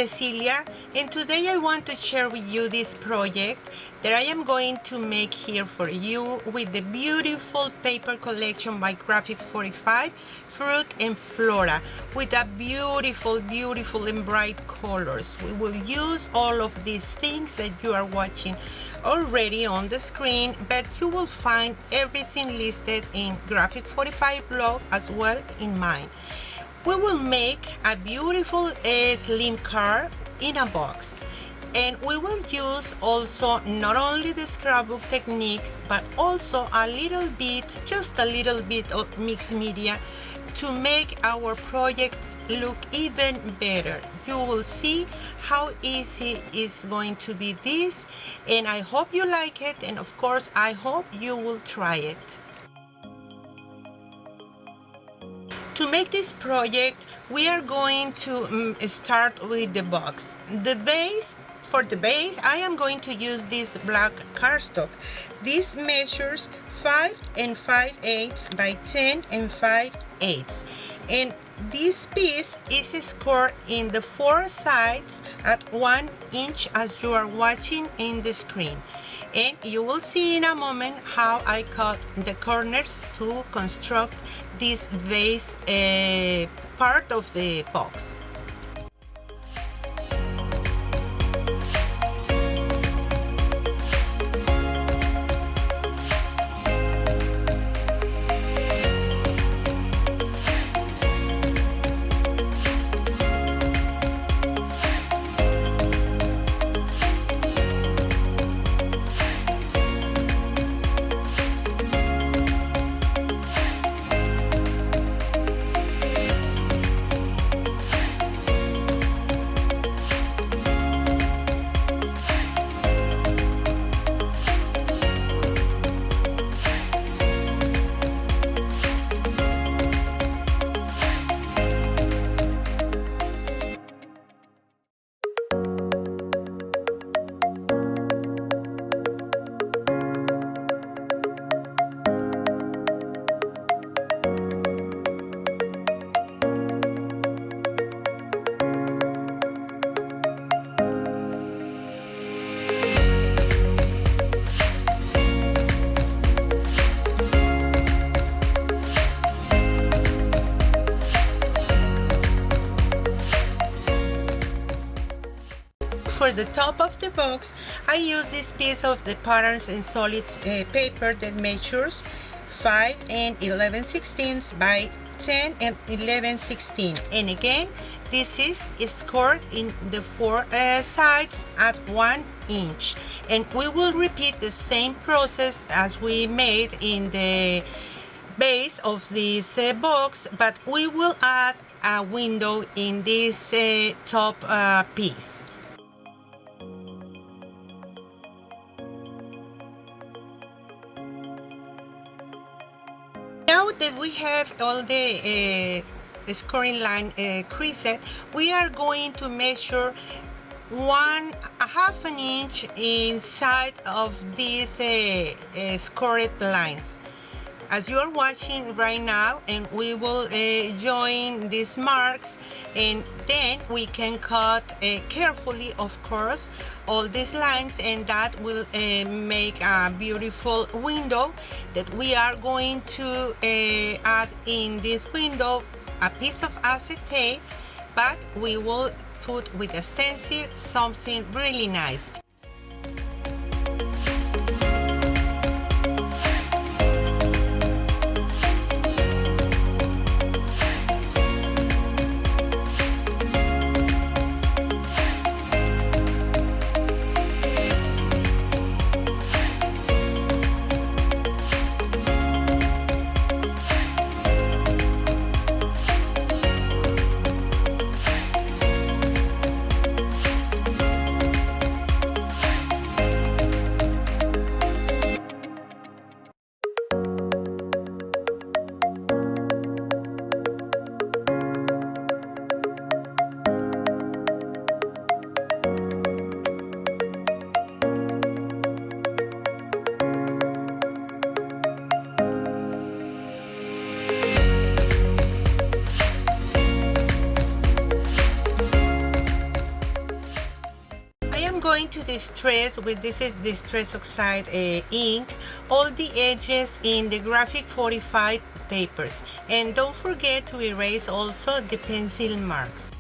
Cecilia, and today I want to share with you this project that I am going to make here for you with the beautiful paper collection by Graphic 45, Fruit Flora, with a beautiful and bright colors. We will use all of these things that you are watching already on the screen, but you will find everything listed in Graphic 45 blog as well in mine. We will make a beautiful slim card in a box, and we will use also not only the scrapbook techniques but also just a little bit of Mixmedia to make our projects look even better. You will see how easy it's going to be this, and I hope you like it, and of course I hope you will try it. To make this project, we are going to start with the box. For the base, I am going to use this black cardstock. This measures 5 5/8 by 10 5/8. And this piece is scored in the 4 sides at 1 inch as you are watching in the screen. And you will see in a moment how I cut the corners to construct this base part of the box. For the top of the box, I use this piece of the patterns and solid paper that measures 5 11/16 by 10 11/16. And again, this is scored in the 4 sides at 1 inch. And we will repeat the same process as we made in the base of this box, but we will add a window in this top piece. Now that we have all the scoring line creased, we are going to measure 1/2 inch inside of these scored lines, as you are watching right now, and we will join these marks, and then we can cut carefully, of course, all these lines, and that will make a beautiful window that we are going to add in this window a piece of acetate, but we will put with a stencil something really nice. going to distress with this is Distress Oxide ink all the edges in the graphic 45 papers, and don't forget to erase also the pencil marks.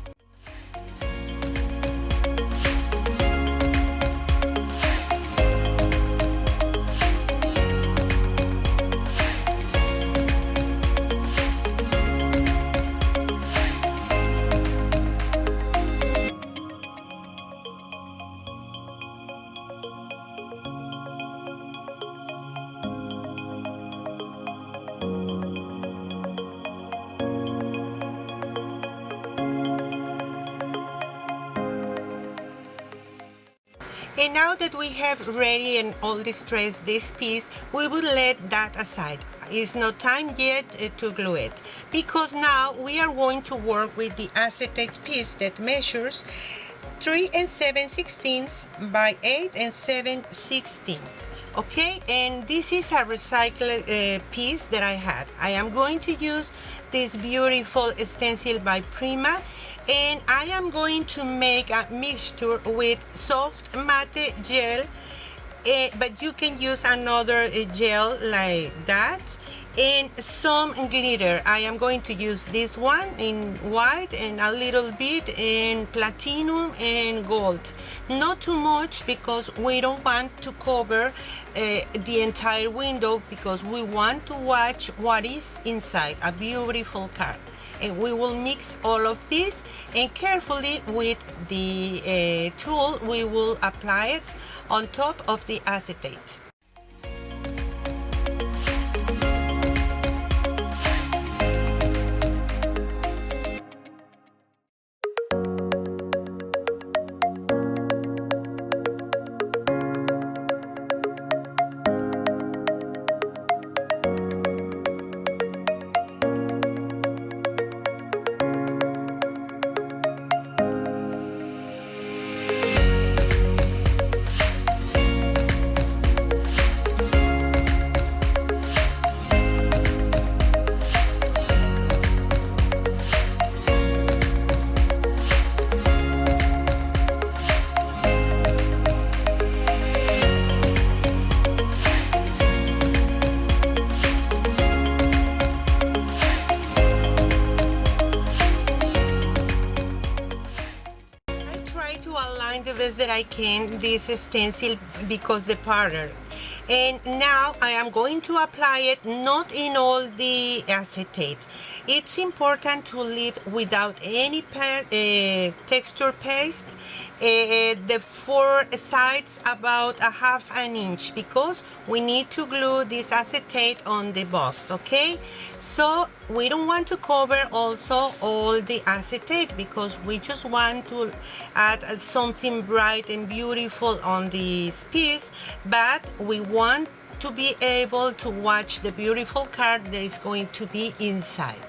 And now that we have ready and all distressed this piece, we will let that aside. It's not time yet to glue it, because now we are going to work with the acetate piece that measures 3 7/16 by 8 7/16. Okay, and this is a recycled piece that I had. I am going to use this beautiful stencil by Prima, and I am going to make a mixture with soft matte gel, but you can use another gel like that, and some glitter. I am going to use this one in white and a little bit in platinum and gold. Not too much, because we don't want to cover the entire window, because we want to watch what is inside a beautiful card. And we will mix all of this, and carefully with the tool we will apply it on top of the acetate. The best that I can this stencil because the pattern, and now I am going to apply it not in all the acetate. It's important to leave without any texture paste the four sides about a half an inch, because we need to glue this acetate on the box. Okay, so we don't want to cover also all the acetate, because we just want to add something bright and beautiful on this piece, but we want to be able to watch the beautiful card that is going to be inside.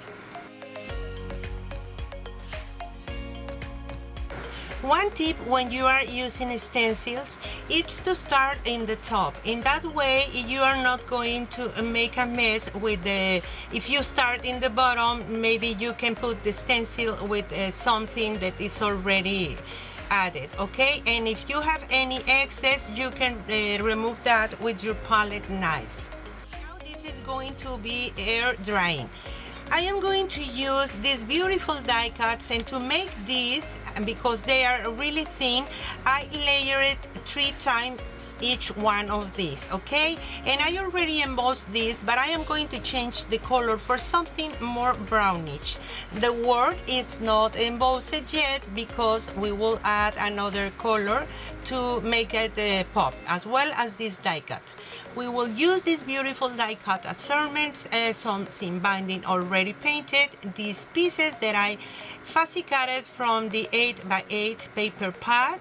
One tip when you are using stencils is to start in the top. In that way you are not going to make a mess with the, if you start in the bottom, maybe you can put the stencil with something that is already added. Okay, and if you have any excess, you can remove that with your palette knife. Now this is going to be air drying. I am going to use these beautiful die cuts, and to make these, because they are really thin, I layer it 3 times each one of these. Okay, and I already embossed this, but I am going to change the color for something more brownish. The word is not embossed yet, because we will add another color to make it pop, as well as this die cut. We will use this beautiful die cut assortments, some seam binding already painted, these pieces that I fussy cutted from the 8 by 8 paper pad,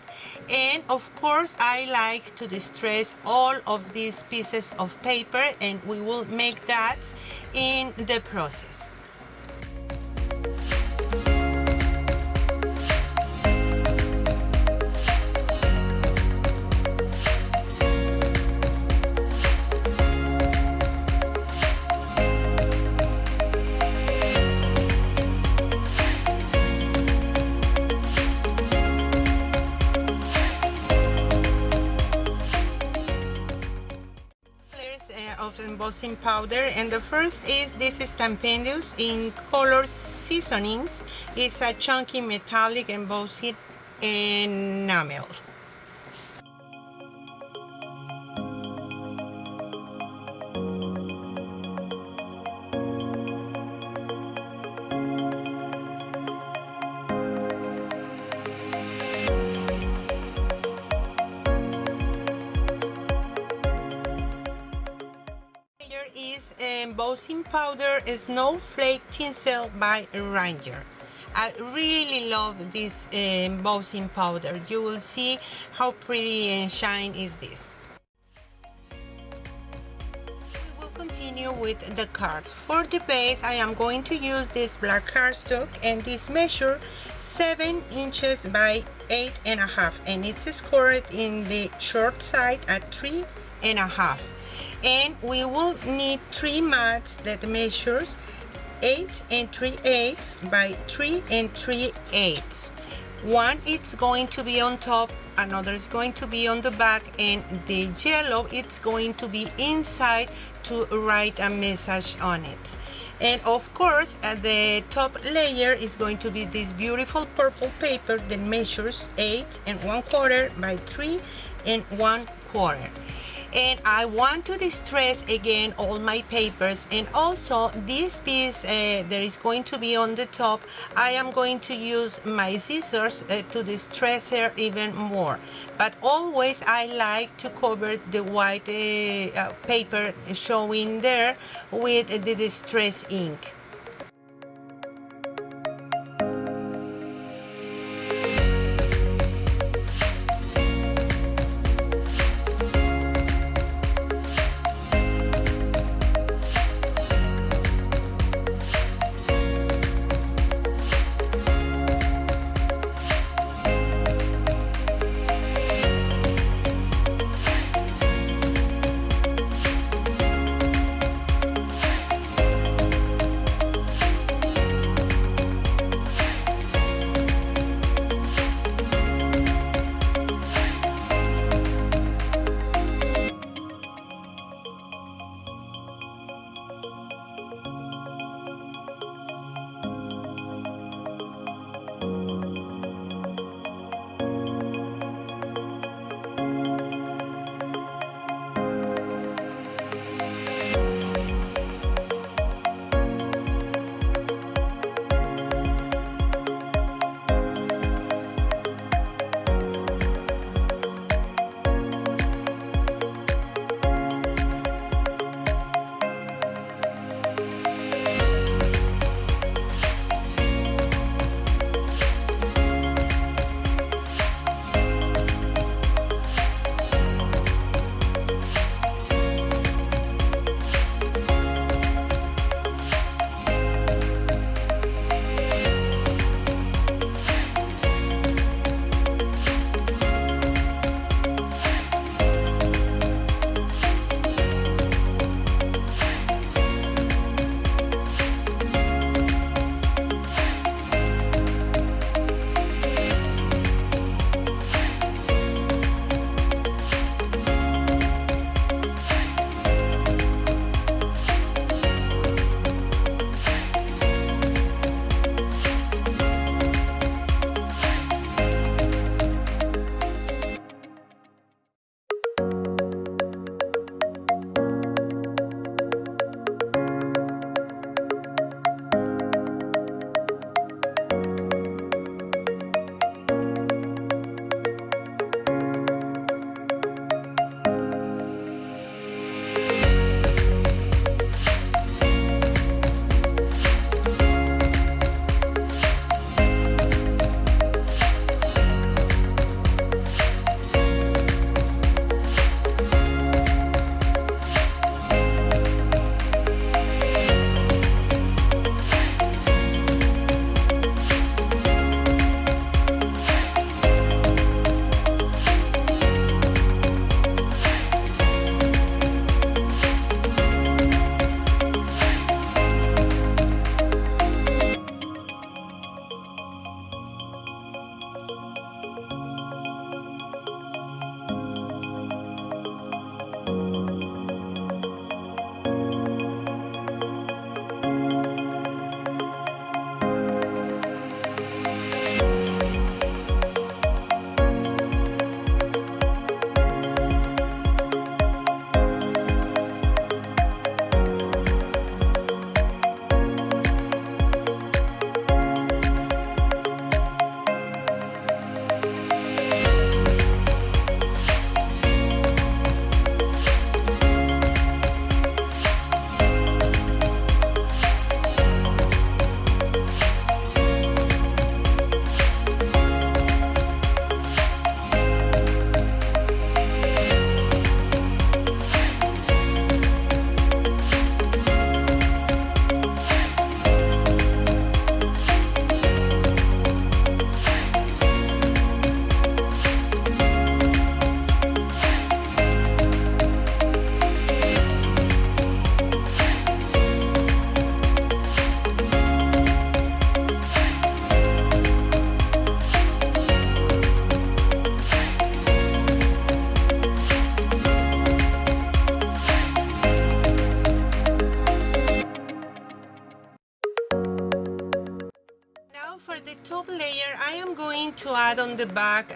and of course I like to distress all of these pieces of paper, and we will make that in the process. of embossing powder, and the first is this Stampendous in color seasonings. It's a chunky metallic embossing enamel. Is embossing powder snowflake tinsel by Ranger. I really love this embossing powder. You will see how pretty and shine is this. We will continue with the cards. For the base, I am going to use this black cardstock, and this measure 7 inches by 8.5, and it's scored in the short side at 3.5. And we will need 3 mats that measures 8 3/8 by 3 3/8. One is going to be on top, another is going to be on the back, and the yellow it's going to be inside to write a message on it. And of course, the top layer is going to be this beautiful purple paper that measures 8 1/4 by 3 1/4. And I want to distress again all my papers, and also this piece that is going to be on the top, I am going to use my scissors to distress her even more. But always I like to cover the white paper showing there with the distress ink. add on the back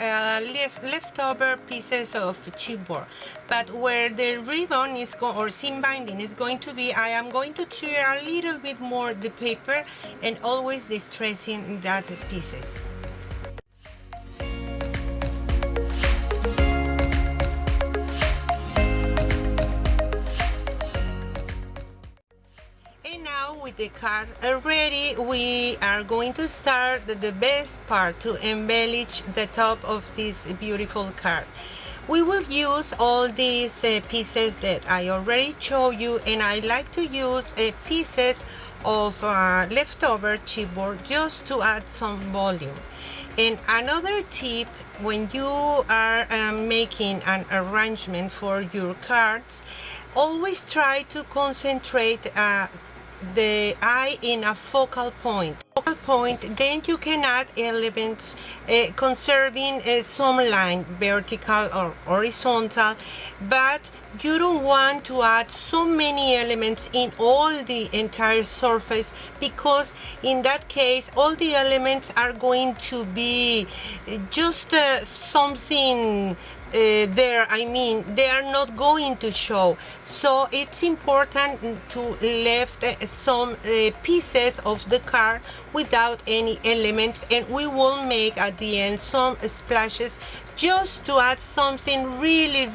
leftover pieces of chipboard. But where the ribbon is or seam binding is going to be, I am going to tear a little bit more the paper and always distressing that pieces. With the card ready, we are going to start the best part to embellish the top of this beautiful card. We will use all these pieces that I already showed you, and I like to use pieces of leftover chipboard just to add some volume. And another tip, when you are making an arrangement for your cards, always try to concentrate the eye in a focal point. Then you can add elements conserving some line, vertical or horizontal, but you don't want to add so many elements in all the entire surface, because in that case all the elements are going to be just something there. I mean, they are not going to show. So it's important to left some pieces of the card without any elements, and we will make at the end some splashes just to add something really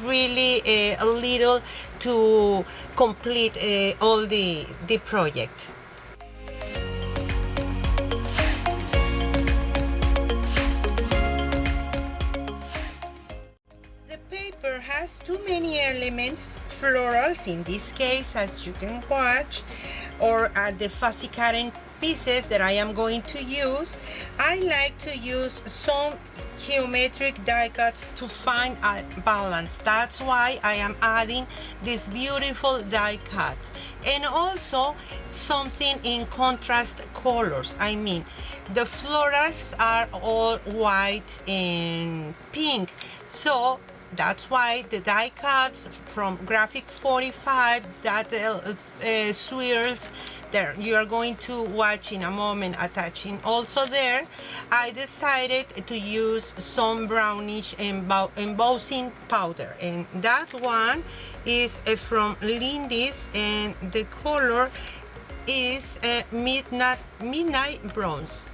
a little to complete all the project. Has too many elements, florals in this case, as you can watch, or the fussy cotton pieces that I am going to use. I like to use some geometric die cuts to find a balance. That's why I am adding this beautiful die cut, and also something in contrast colors. I mean, the florals are all white and pink, so that's why the die cuts from graphic 45, that swirls there you are going to watch in a moment attaching also there, I decided to use some brownish embossing powder, and that one is from Lindy's, and the color is midnight bronze.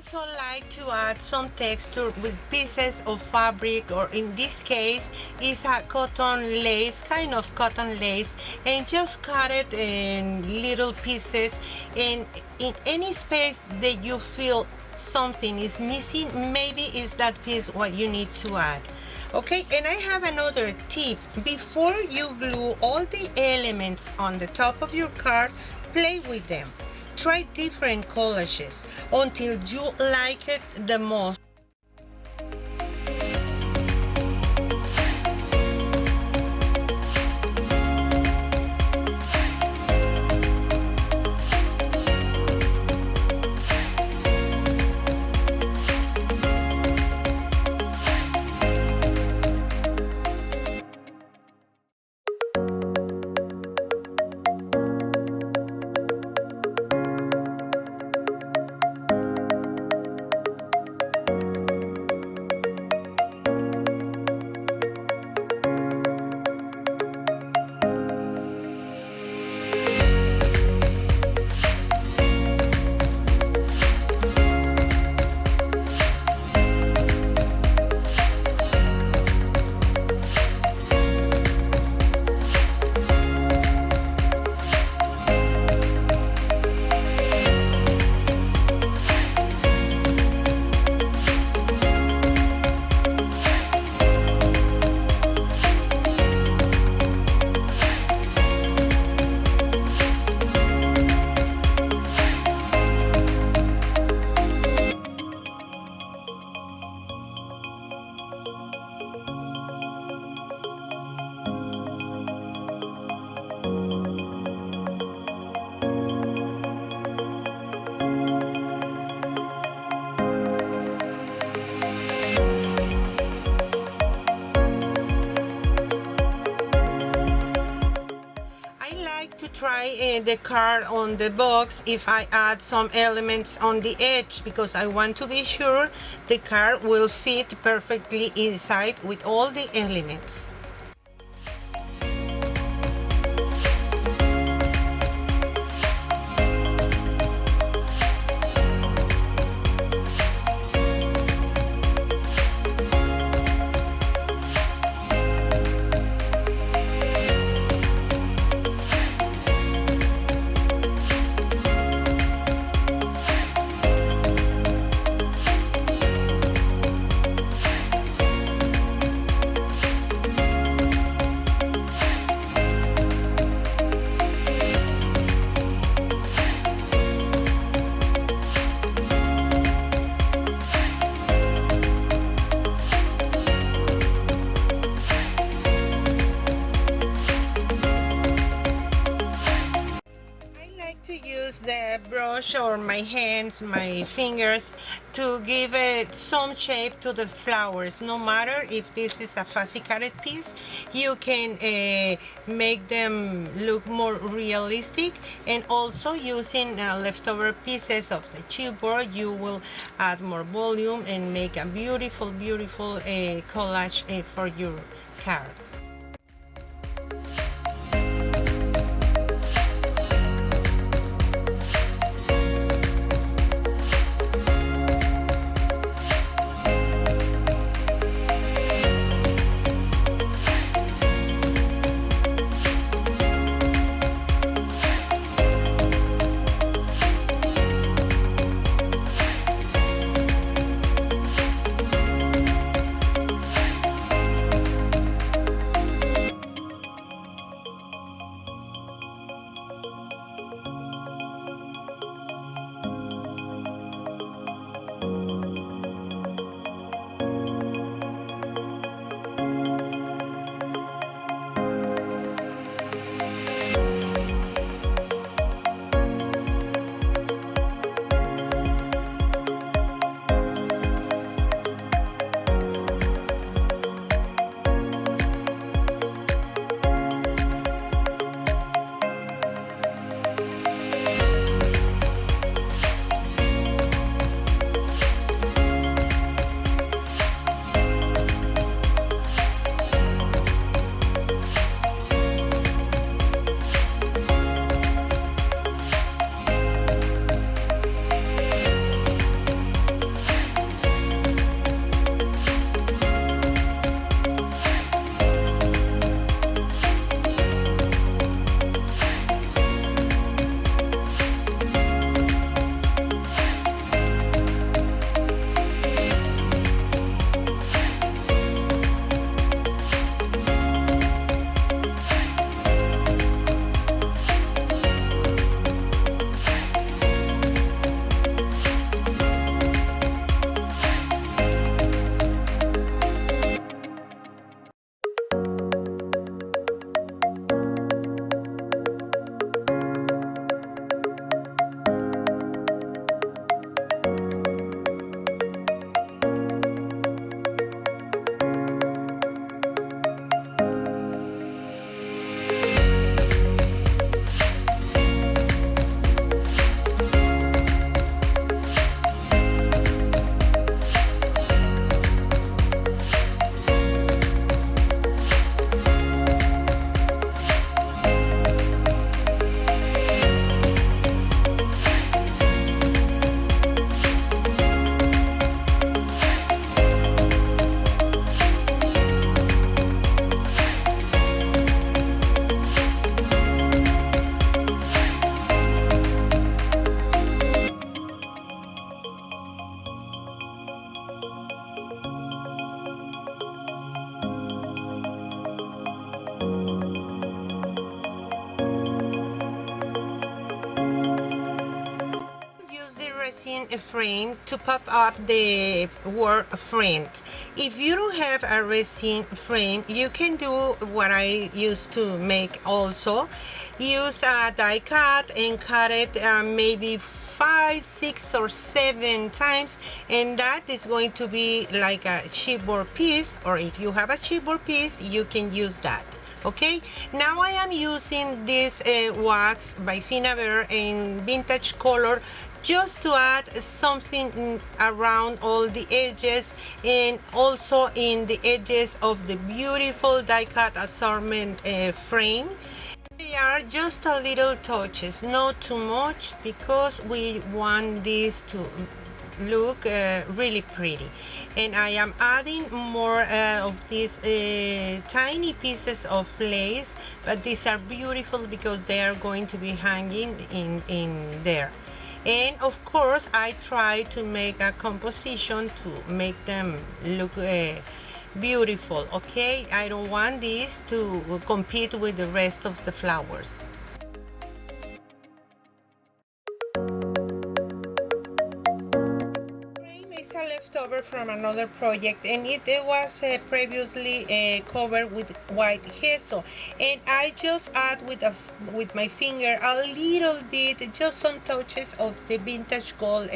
Also like to add some texture with pieces of fabric, or in this case is a cotton lace, kind of cotton lace, and just cut it in little pieces, and in any space that you feel something is missing, maybe is that piece what you need to add. Okay, and I have another tip. Before you glue all the elements on the top of your card, play with them. Try different collages until you like it the most. try the card on the box if I add some elements on the edge, because I want to be sure the card will fit perfectly inside with all the elements. The brush or my hands, my fingers, to give it some shape to the flowers. No matter if this is a fussy cutted piece, you can make them look more realistic, and also using leftover pieces of the chipboard, you will add more volume and make a beautiful collage for your card. resin frame to pop up the word friend. If you don't have a resin frame, you can do what I used to make also. Use a die cut and cut it maybe 5, 6 or 7 times, and that is going to be like a chipboard piece, or if you have a chipboard piece, you can use that Okay, now I am using this wax by Finnabair in vintage color just to add something around all the edges and also in the edges of the beautiful die cut assortment frame. They are just a little touches, not too much, because we want this to look really pretty. And I am adding more of these tiny pieces of lace, but these are beautiful because they are going to be hanging in there. And of course I try to make a composition to make them look beautiful. Okay, I don't want this to compete with the rest of the flowers. Is a leftover from another project, and it was previously covered with white gesso, and I just add with my finger a little bit, just some touches of the vintage gold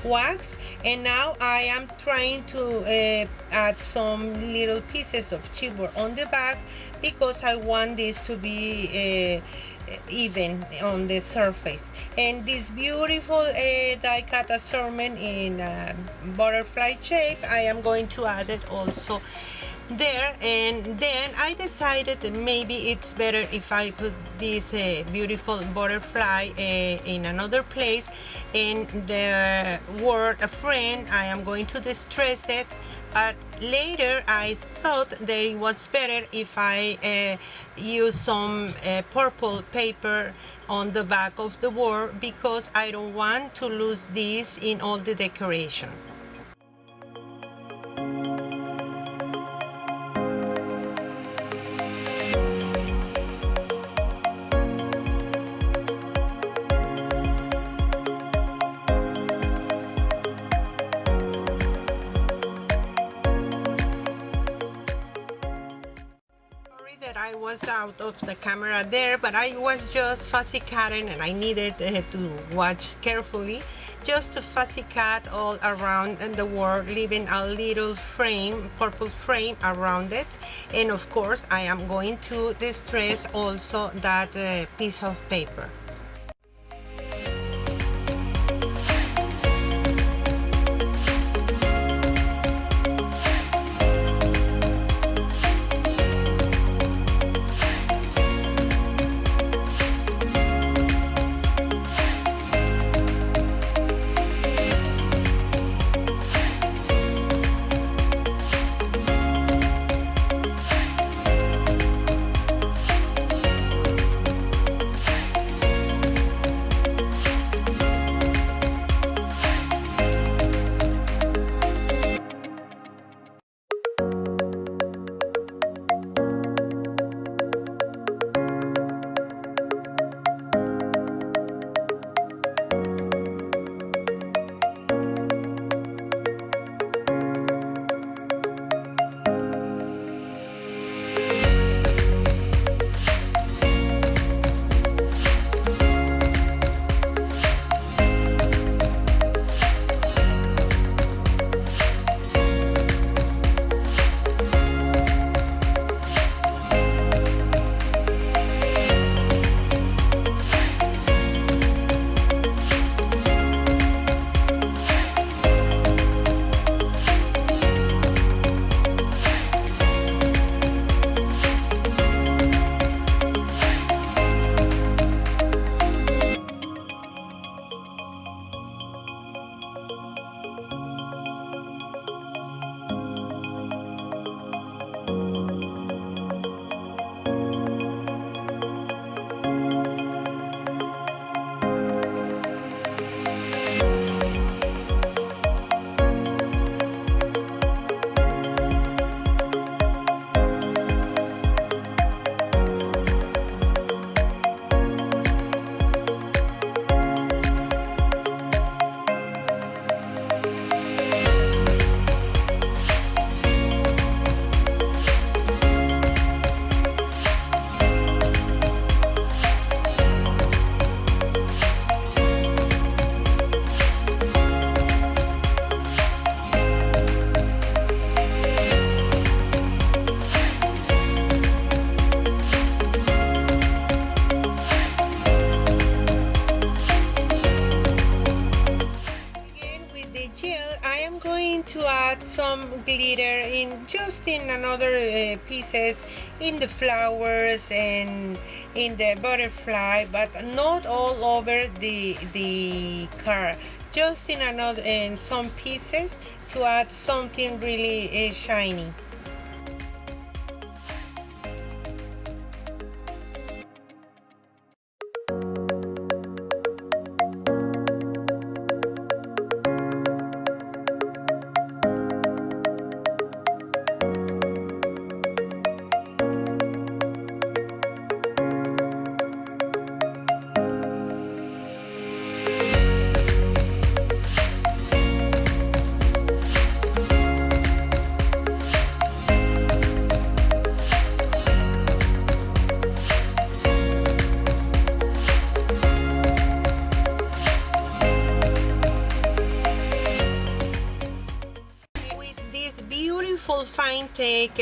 wax, and now I am trying to add some little pieces of chipboard on the back because I want this to be even on the surface. And this beautiful die cut assortment in butterfly shape, I am going to add it also there. And then I decided that maybe it's better if I put this beautiful butterfly in another place, and the word a friend, I am going to distress it. But later I thought that it was better if I use some purple paper on the back of the board because I don't want to lose this in all the decoration. That I was out of the camera there, but I was just fussy cutting and I needed to watch carefully, just to fussy cut all around the wall, leaving a little frame, purple frame around it. And of course I am going to distress also that piece of paper. glitter in another pieces, in the flowers and in the butterfly, but not all over the car, just in some pieces to add something really shiny. Fine take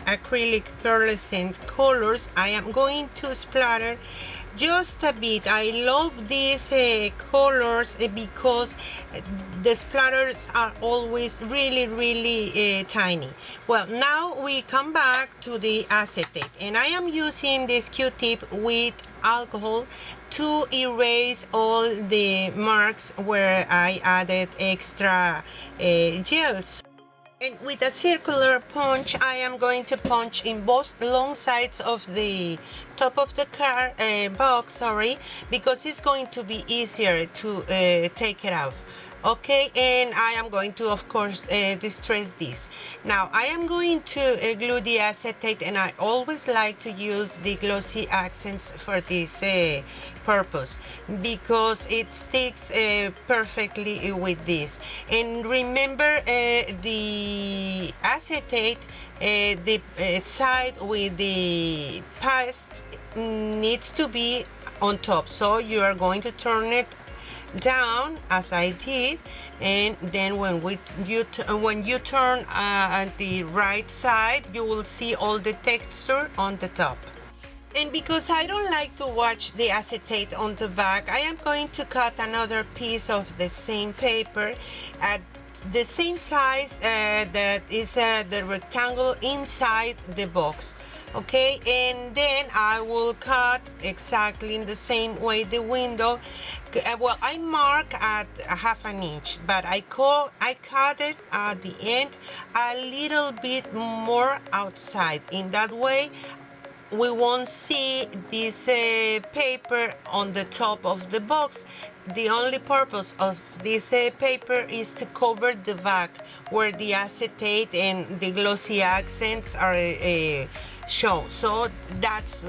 acrylic pearlescent colors, I am going to splatter just a bit. I love these colors because the splatters are always really tiny. Well, now we come back to the acetate, and I am using this Q-tip with alcohol to erase all the marks where I added extra gels. And with a circular punch, I am going to punch in both long sides of the top of the box, because it's going to be easier to take it off. Okay, and I am going to, of course, distress this. Now, I am going to glue the acetate, and I always like to use the glossy accents for this purpose because it sticks perfectly with this. And remember, the acetate, the side with the paste needs to be on top, so you are going to turn it down as I did, and then when you turn at the right side, you will see all the texture on the top. And because I don't like to watch the acetate on the back, I am going to cut another piece of the same paper at the same size that is the rectangle inside the box. Okay, and then I will cut exactly in the same way the window. Well, I mark at a ½ inch, but I cut it at the end a little bit more outside. In that way, we won't see this paper on the top of the box. The only purpose of this paper is to cover the back where the acetate and the glossy accents are shown. So that's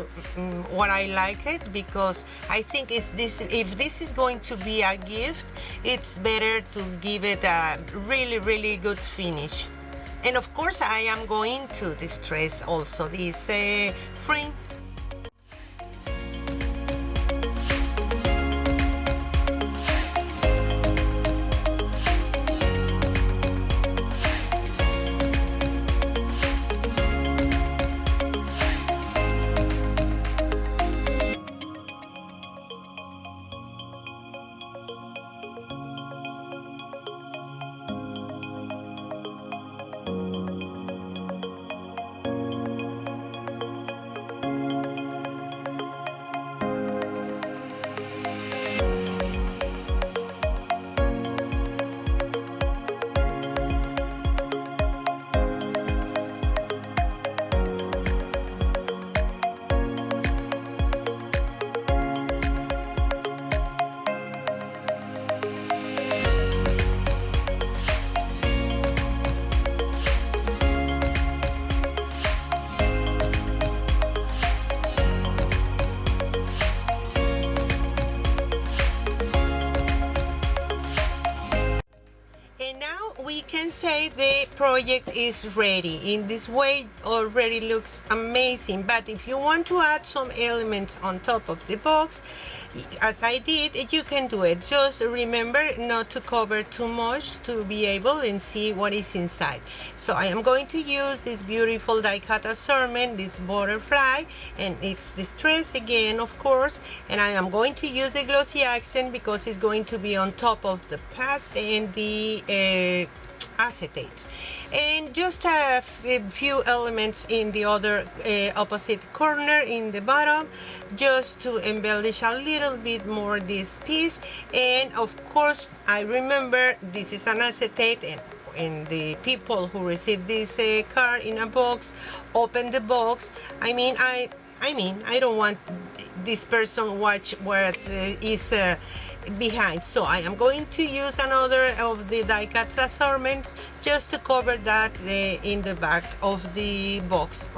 what I like it, because I think if this is going to be a gift, it's better to give it a really good finish. And of course, I am going to distress also this frame. Say the project is ready. In this way already looks amazing, but if you want to add some elements on top of the box, as I did, you can do it. Just remember not to cover too much to be able and see what is inside. So I am going to use this beautiful die-cut assortment, this butterfly, and it's distressed again, of course, and I am going to use the glossy accent because it's going to be on top of the past and the acetate, and just a few elements in the other opposite corner in the bottom, just to embellish a little bit more this piece. And of course, I remember this is an acetate, and the people who receive this card in a box open the box. I mean, I don't want this person watch what is behind, so I am going to use another of the die cut assortments just to cover that in the back of the box.